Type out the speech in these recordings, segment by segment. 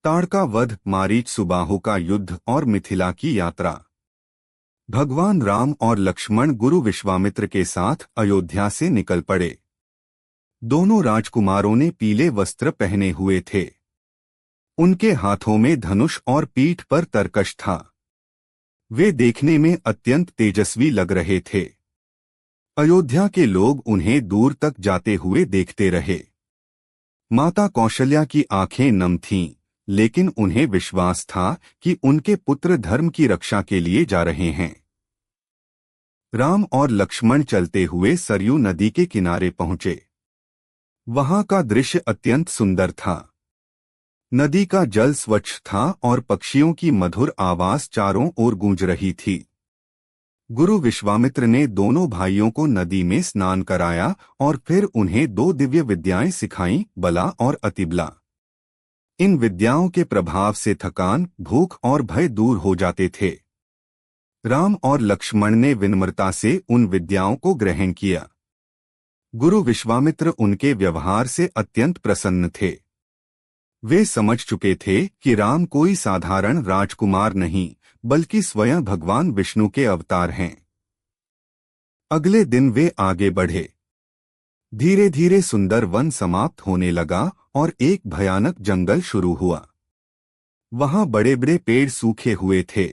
ताड़का वध, मारीच सुबाहु का युद्ध और मिथिला की यात्रा। भगवान राम और लक्ष्मण गुरु विश्वामित्र के साथ अयोध्या से निकल पड़े। दोनों राजकुमारों ने पीले वस्त्र पहने हुए थे। उनके हाथों में धनुष और पीठ पर तरकश था। वे देखने में अत्यंत तेजस्वी लग रहे थे। अयोध्या के लोग उन्हें दूर तक जाते हुए देखते रहे। माता कौशल्या की आंखें नम थीं, लेकिन उन्हें विश्वास था कि उनके पुत्र धर्म की रक्षा के लिए जा रहे हैं। राम और लक्ष्मण चलते हुए सरयू नदी के किनारे पहुंचे। वहां का दृश्य अत्यंत सुंदर था। नदी का जल स्वच्छ था और पक्षियों की मधुर आवाज चारों ओर गूंज रही थी। गुरु विश्वामित्र ने दोनों भाइयों को नदी में स्नान कराया और फिर उन्हें 2 दिव्य विद्याएं सिखाईं, बला और अतिबला। इन विद्याओं के प्रभाव से थकान, भूख और भय दूर हो जाते थे। राम और लक्ष्मण ने विनम्रता से उन विद्याओं को ग्रहण किया। गुरु विश्वामित्र उनके व्यवहार से अत्यंत प्रसन्न थे। वे समझ चुके थे कि राम कोई साधारण राजकुमार नहीं, बल्कि स्वयं भगवान विष्णु के अवतार हैं। अगले दिन वे आगे बढ़े। धीरे धीरे सुंदर वन समाप्त होने लगा और एक भयानक जंगल शुरू हुआ। वहां बड़े बड़े पेड़ सूखे हुए थे।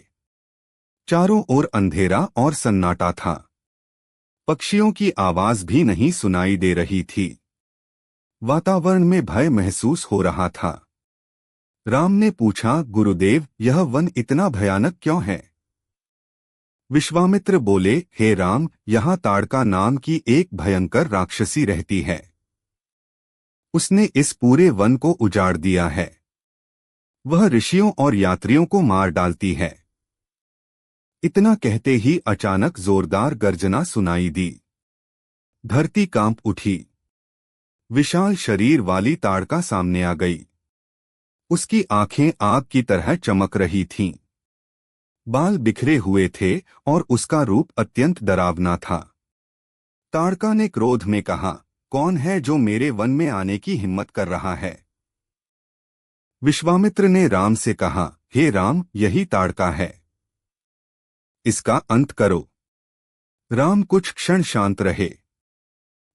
चारों ओर अंधेरा और सन्नाटा था। पक्षियों की आवाज भी नहीं सुनाई दे रही थी। वातावरण में भय महसूस हो रहा था। राम ने पूछा, गुरुदेव, यह वन इतना भयानक क्यों है? विश्वामित्र बोले, हे राम, यहाँ ताड़का नाम की एक भयंकर राक्षसी रहती है। उसने इस पूरे वन को उजाड़ दिया है। वह ऋषियों और यात्रियों को मार डालती है। इतना कहते ही अचानक जोरदार गर्जना सुनाई दी। धरती कांप उठी। विशाल शरीर वाली ताड़का सामने आ गई। उसकी आंखें आग की तरह चमक रही थीं। बाल बिखरे हुए थे और उसका रूप अत्यंत डरावना था। ताड़का ने क्रोध में कहा, कौन है जो मेरे वन में आने की हिम्मत कर रहा है? विश्वामित्र ने राम से कहा, हे राम, यही ताड़का है। इसका अंत करो। राम कुछ क्षण शांत रहे।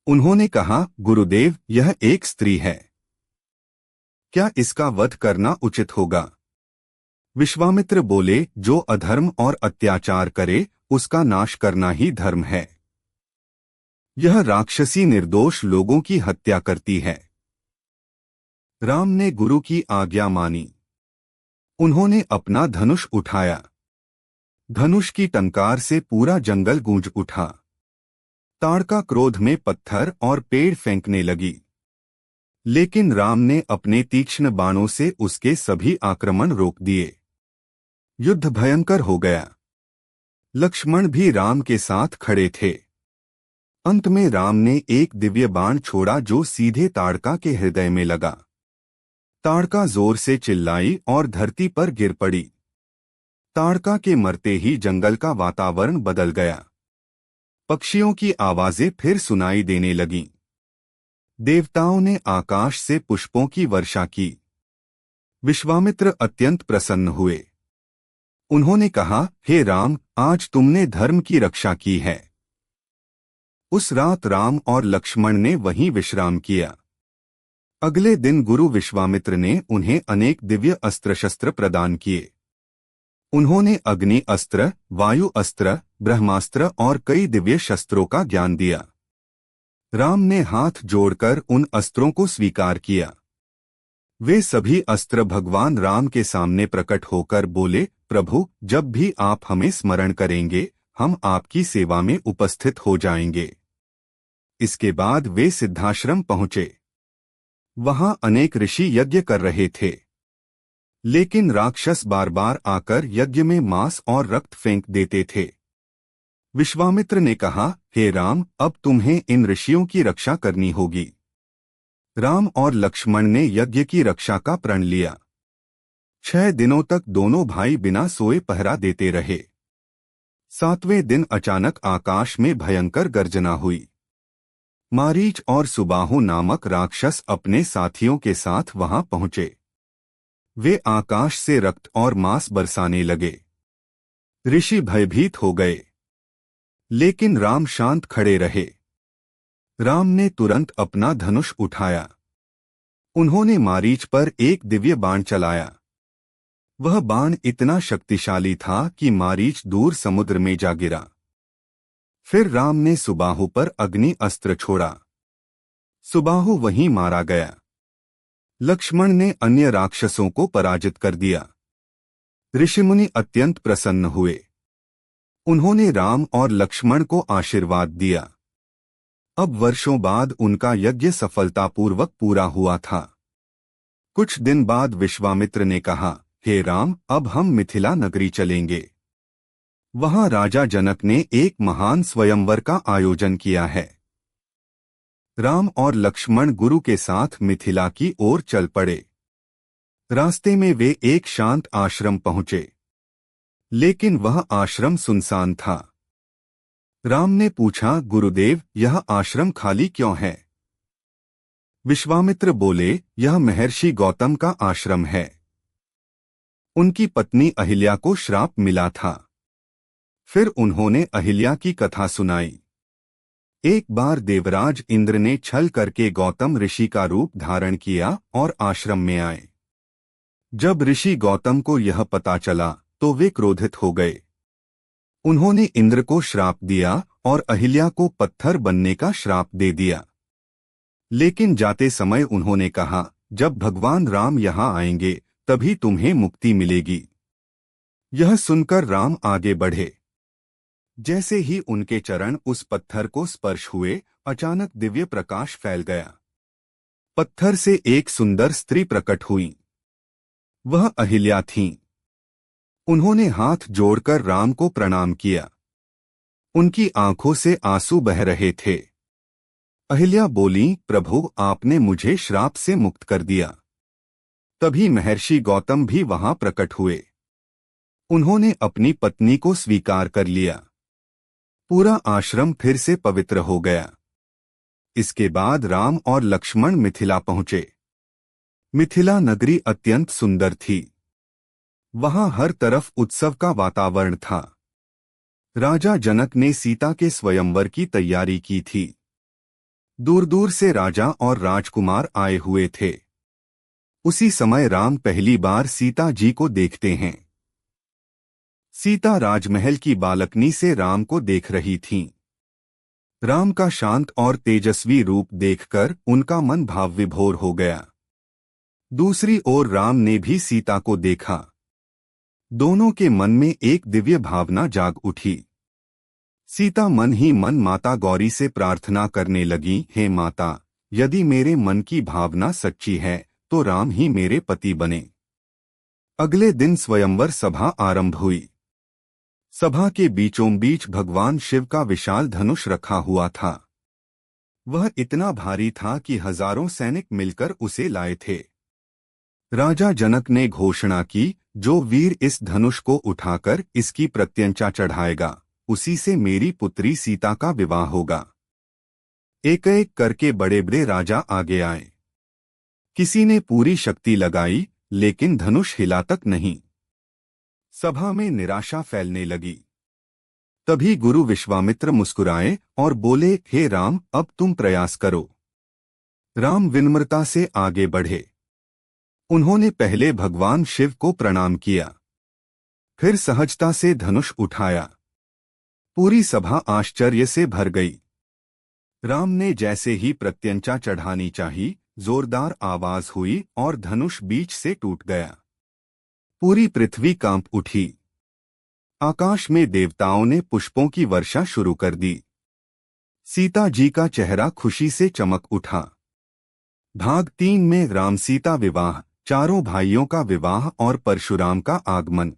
उन्होंने कहा, गुरुदेव, यह एक स्त्री है। क्या इसका वध करना उचित होगा? विश्वामित्र बोले, जो अधर्म और अत्याचार करे, उसका नाश करना ही धर्म है। यह राक्षसी निर्दोष लोगों की हत्या करती है। राम ने गुरु की आज्ञा मानी। उन्होंने अपना धनुष उठाया। धनुष की टंकार से पूरा जंगल गूंज उठा। ताड़का क्रोध में पत्थर और पेड़ फेंकने लगी, लेकिन राम ने अपने तीक्ष्ण बाणों से उसके सभी आक्रमण रोक दिए। युद्ध भयंकर हो गया। लक्ष्मण भी राम के साथ खड़े थे। अंत में राम ने एक दिव्य बाण छोड़ा जो सीधे ताड़का के हृदय में लगा। ताड़का जोर से चिल्लाई और धरती पर गिर पड़ी। ताड़का के मरते ही जंगल का वातावरण बदल गया। पक्षियों की आवाजें फिर सुनाई देने लगीं। देवताओं ने आकाश से पुष्पों की वर्षा की। विश्वामित्र अत्यंत प्रसन्न हुए। उन्होंने कहा, हे राम, आज तुमने धर्म की रक्षा की है। उस रात राम और लक्ष्मण ने वहीं विश्राम किया। अगले दिन गुरु विश्वामित्र ने उन्हें अनेक दिव्य अस्त्र शस्त्र प्रदान किए। उन्होंने अग्नि अस्त्र, वायु अस्त्र, ब्रह्मास्त्र और कई दिव्य शस्त्रों का ज्ञान दिया। राम ने हाथ जोड़कर उन अस्त्रों को स्वीकार किया। वे सभी अस्त्र भगवान राम के सामने प्रकट होकर बोले, प्रभु, जब भी आप हमें स्मरण करेंगे, हम आपकी सेवा में उपस्थित हो जाएंगे। इसके बाद वे सिद्धाश्रम पहुंचे। वहां अनेक ऋषि यज्ञ कर रहे थे, लेकिन राक्षस बार बार आकर यज्ञ में मांस और रक्त फेंक देते थे। विश्वामित्र ने कहा, हे राम, अब तुम्हें इन ऋषियों की रक्षा करनी होगी। राम और लक्ष्मण ने यज्ञ की रक्षा का प्रण लिया। 6 दिनों तक दोनों भाई बिना सोए पहरा देते रहे। 7वें दिन अचानक आकाश में भयंकर गर्जना हुई। मारीच और सुबाहु नामक राक्षस अपने साथियों के साथ वहां पहुंचे। वे आकाश से रक्त और मांस बरसाने लगे। ऋषि भयभीत हो गए, लेकिन राम शांत खड़े रहे। राम ने तुरंत अपना धनुष उठाया। उन्होंने मारीच पर एक दिव्य बाण चलाया। वह बाण इतना शक्तिशाली था कि मारीच दूर समुद्र में जा गिरा। फिर राम ने सुबाहु पर अग्नि अस्त्र छोड़ा। सुबाहु वहीं मारा गया। लक्ष्मण ने अन्य राक्षसों को पराजित कर दिया। ऋषिमुनि अत्यंत प्रसन्न हुए। उन्होंने राम और लक्ष्मण को आशीर्वाद दिया। अब वर्षों बाद उनका यज्ञ सफलतापूर्वक पूरा हुआ था। कुछ दिन बाद विश्वामित्र ने कहा, हे राम, अब हम मिथिला नगरी चलेंगे। वहां राजा जनक ने एक महान स्वयंवर का आयोजन किया है। राम और लक्ष्मण गुरु के साथ मिथिला की ओर चल पड़े। रास्ते में वे एक शांत आश्रम पहुंचे, लेकिन वह आश्रम सुनसान था। राम ने पूछा, गुरुदेव, यह आश्रम खाली क्यों है? विश्वामित्र बोले, यह महर्षि गौतम का आश्रम है। उनकी पत्नी अहिल्या को श्राप मिला था। फिर उन्होंने अहिल्या की कथा सुनाई। एक बार देवराज इंद्र ने छल करके गौतम ऋषि का रूप धारण किया और आश्रम में आए। जब ऋषि गौतम को यह पता चला तो वे क्रोधित हो गए। उन्होंने इंद्र को श्राप दिया और अहिल्या को पत्थर बनने का श्राप दे दिया। लेकिन जाते समय उन्होंने कहा, जब भगवान राम यहाँ आएंगे तभी तुम्हें मुक्ति मिलेगी। यह सुनकर राम आगे बढ़े। जैसे ही उनके चरण उस पत्थर को स्पर्श हुए, अचानक दिव्य प्रकाश फैल गया। पत्थर से एक सुंदर स्त्री प्रकट हुई। वह अहिल्या थीं। उन्होंने हाथ जोड़कर राम को प्रणाम किया। उनकी आंखों से आंसू बह रहे थे। अहिल्या बोली, प्रभु, आपने मुझे श्राप से मुक्त कर दिया। तभी महर्षि गौतम भी वहां प्रकट हुए। उन्होंने अपनी पत्नी को स्वीकार कर लिया। पूरा आश्रम फिर से पवित्र हो गया। इसके बाद राम और लक्ष्मण मिथिला पहुंचे। मिथिला नगरी अत्यंत सुंदर थी। वहां हर तरफ उत्सव का वातावरण था। राजा जनक ने सीता के स्वयंवर की तैयारी की थी। दूर दूर से राजा और राजकुमार आए हुए थे। उसी समय राम पहली बार सीता जी को देखते हैं। सीता राजमहल की बालकनी से राम को देख रही थीं। राम का शांत और तेजस्वी रूप देखकर उनका मन भाव विभोर हो गया। दूसरी ओर राम ने भी सीता को देखा। दोनों के मन में एक दिव्य भावना जाग उठी। सीता मन ही मन माता गौरी से प्रार्थना करने लगी, हे माता, यदि मेरे मन की भावना सच्ची है तो राम ही मेरे पति बने। अगले दिन स्वयंवर सभा आरंभ हुई। सभा के बीचों बीच भगवान शिव का विशाल धनुष रखा हुआ था। वह इतना भारी था कि हजारों सैनिक मिलकर उसे लाए थे। राजा जनक ने घोषणा की, जो वीर इस धनुष को उठाकर इसकी प्रत्यंचा चढ़ाएगा, उसी से मेरी पुत्री सीता का विवाह होगा। एक एक करके बड़े बड़े राजा आगे आए। किसी ने पूरी शक्ति लगाई, लेकिन धनुष हिला तक नहीं। सभा में निराशा फैलने लगी। तभी गुरु विश्वामित्र मुस्कुराए और बोले, हे राम, अब तुम प्रयास करो। राम विनम्रता से आगे बढ़े। उन्होंने पहले भगवान शिव को प्रणाम किया, फिर सहजता से धनुष उठाया। पूरी सभा आश्चर्य से भर गई। राम ने जैसे ही प्रत्यंचा चढ़ानी चाही, जोरदार आवाज हुई और धनुष बीच से टूट गया। पूरी पृथ्वी कांप उठी। आकाश में देवताओं ने पुष्पों की वर्षा शुरू कर दी। सीता जी का चेहरा खुशी से चमक उठा। भाग 3 में राम सीता विवाह, चारों भाइयों का विवाह और परशुराम का आगमन।